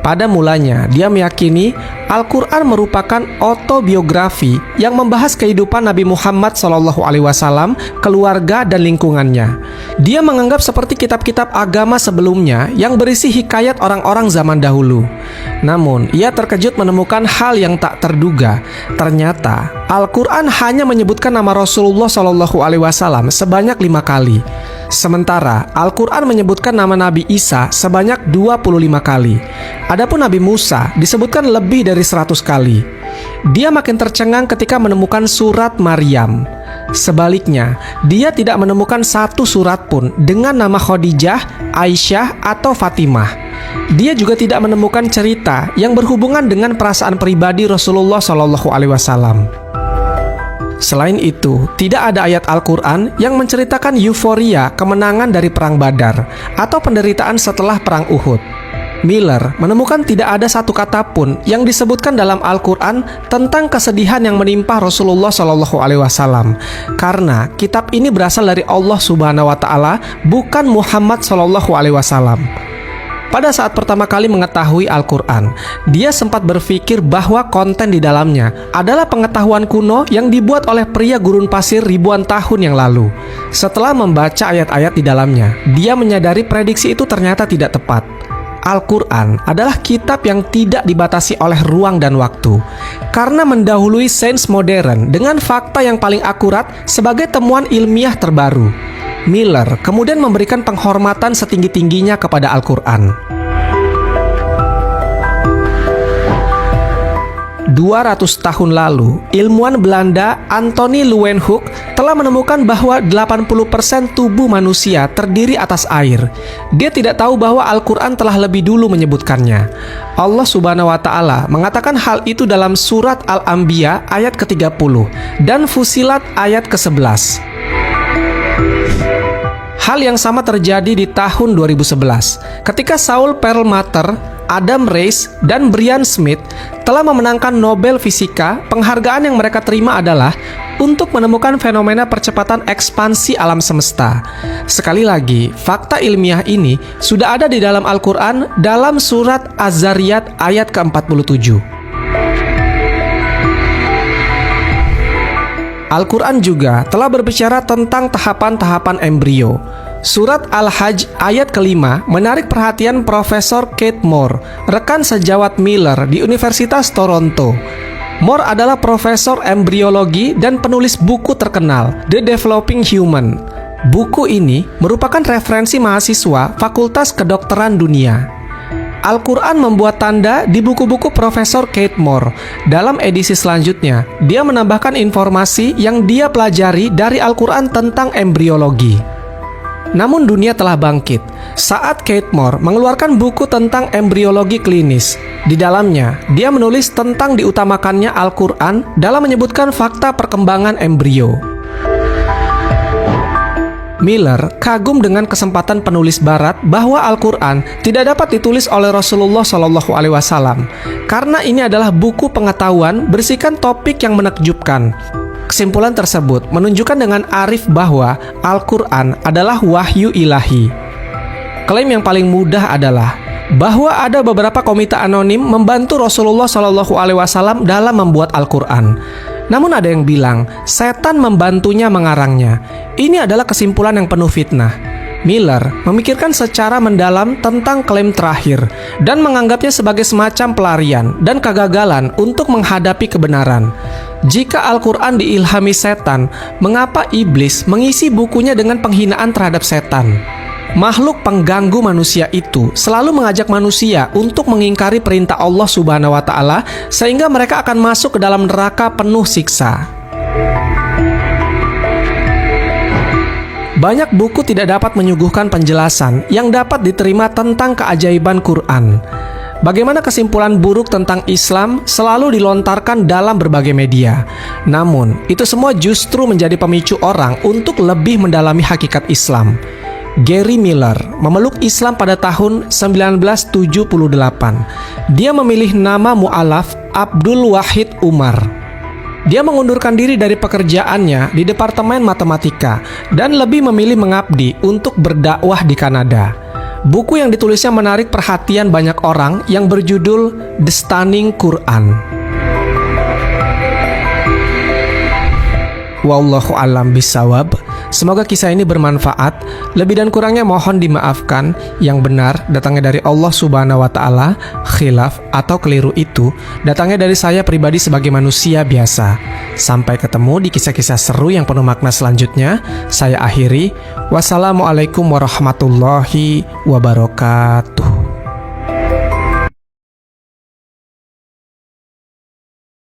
Pada mulanya, dia meyakini Al-Quran merupakan autobiografi yang membahas kehidupan Nabi Muhammad SAW, keluarga, dan lingkungannya. Dia menganggap seperti kitab-kitab agama sebelumnya yang berisi hikayat orang-orang zaman dahulu. Namun, ia terkejut menemukan hal yang tak terduga. Ternyata, Al-Quran hanya menyebutkan nama Rasulullah SAW sebanyak 5 kali. Sementara Al-Quran menyebutkan nama Nabi Isa sebanyak 25 kali. Adapun Nabi Musa disebutkan lebih dari 100 kali. Dia makin tercengang ketika menemukan surat Maryam. Sebaliknya, dia tidak menemukan satu surat pun dengan nama Khadijah, Aisyah, atau Fatimah. Dia juga tidak menemukan cerita yang berhubungan dengan perasaan pribadi Rasulullah SAW. Selain itu, tidak ada ayat Al-Quran yang menceritakan euforia kemenangan dari Perang Badar atau penderitaan setelah Perang Uhud. Miller menemukan tidak ada satu kata pun yang disebutkan dalam Al-Quran tentang kesedihan yang menimpa Rasulullah SAW, karena kitab ini berasal dari Allah Subhanahu wa Ta'ala, bukan Muhammad SAW. Pada saat pertama kali mengetahui Al-Quran, dia sempat berpikir bahwa konten di dalamnya adalah pengetahuan kuno yang dibuat oleh pria gurun pasir ribuan tahun yang lalu. Setelah membaca ayat-ayat di dalamnya, dia menyadari prediksi itu ternyata tidak tepat. Al-Quran adalah kitab yang tidak dibatasi oleh ruang dan waktu, karena mendahului sains modern dengan fakta yang paling akurat sebagai temuan ilmiah terbaru. Miller kemudian memberikan penghormatan setinggi-tingginya kepada Al-Quran. 200 tahun lalu, ilmuwan Belanda Anthony Leeuwenhoek telah menemukan bahwa 80% tubuh manusia terdiri atas air. Dia tidak tahu bahwa Al-Quran telah lebih dulu menyebutkannya. Allah Subhanahu wa Ta'ala mengatakan hal itu dalam surat Al-Anbiya ayat ke-30 dan Fusilat ayat ke-11. Hal yang sama terjadi di tahun 2011 ketika Saul Perlmutter, Adam Riess, dan Brian Smith telah memenangkan Nobel Fisika. Penghargaan yang mereka terima adalah untuk menemukan fenomena percepatan ekspansi alam semesta. Sekali lagi, fakta ilmiah ini sudah ada di dalam Al-Quran dalam surat Az-Zariyat ayat ke-47. Al-Quran juga telah berbicara tentang tahapan-tahapan embrio. Surat Al-Hajj ayat ke-5 menarik perhatian Profesor Keith Moore, rekan sejawat Miller di Universitas Toronto. Moore adalah profesor embriologi dan penulis buku terkenal, The Developing Human. Buku ini merupakan referensi mahasiswa Fakultas Kedokteran Dunia. Al-Quran membuat tanda di buku-buku Profesor Keith Moore. Dalam edisi selanjutnya, dia menambahkan informasi yang dia pelajari dari Al-Quran tentang embriologi. Namun dunia telah bangkit saat Keith Moore mengeluarkan buku tentang embriologi klinis. Di dalamnya, dia menulis tentang diutamakannya Al-Quran dalam menyebutkan fakta perkembangan embrio. Miller kagum dengan kesempatan penulis barat bahwa Al-Quran tidak dapat ditulis oleh Rasulullah SAW, karena ini adalah buku pengetahuan berisikan topik yang menakjubkan. Kesimpulan tersebut menunjukkan dengan arif bahwa Al-Quran adalah wahyu ilahi. Klaim yang paling mudah adalah bahwa ada beberapa komite anonim membantu Rasulullah SAW dalam membuat Al-Quran. Namun ada yang bilang, setan membantunya mengarangnya. Ini adalah kesimpulan yang penuh fitnah. Miller memikirkan secara mendalam tentang klaim terakhir dan menganggapnya sebagai semacam pelarian dan kegagalan untuk menghadapi kebenaran. Jika Al-Quran diilhami setan, mengapa iblis mengisi bukunya dengan penghinaan terhadap setan? Makhluk pengganggu manusia itu selalu mengajak manusia untuk mengingkari perintah Allah Subhanahu wa Ta'ala, sehingga mereka akan masuk ke dalam neraka penuh siksa. Banyak buku tidak dapat menyuguhkan penjelasan yang dapat diterima tentang keajaiban Quran. Bagaimana kesimpulan buruk tentang Islam selalu dilontarkan dalam berbagai media. Namun, itu semua justru menjadi pemicu orang untuk lebih mendalami hakikat Islam. Gary Miller memeluk Islam pada tahun 1978. Dia memilih nama mu'alaf Abdul Wahid Umar. Dia mengundurkan diri dari pekerjaannya di Departemen Matematika dan lebih memilih mengabdi untuk berdakwah di Kanada. Buku yang ditulisnya menarik perhatian banyak orang yang berjudul The Stunning Quran. Wallahu a'lam bishawab. Semoga kisah ini bermanfaat. Lebih dan kurangnya mohon dimaafkan. Yang benar datangnya dari Allah Subhanahu wa taala, khilaf atau keliru itu datangnya dari saya pribadi sebagai manusia biasa. Sampai ketemu di kisah-kisah seru yang penuh makna selanjutnya. Saya akhiri. Wassalamualaikum warahmatullahi wabarakatuh.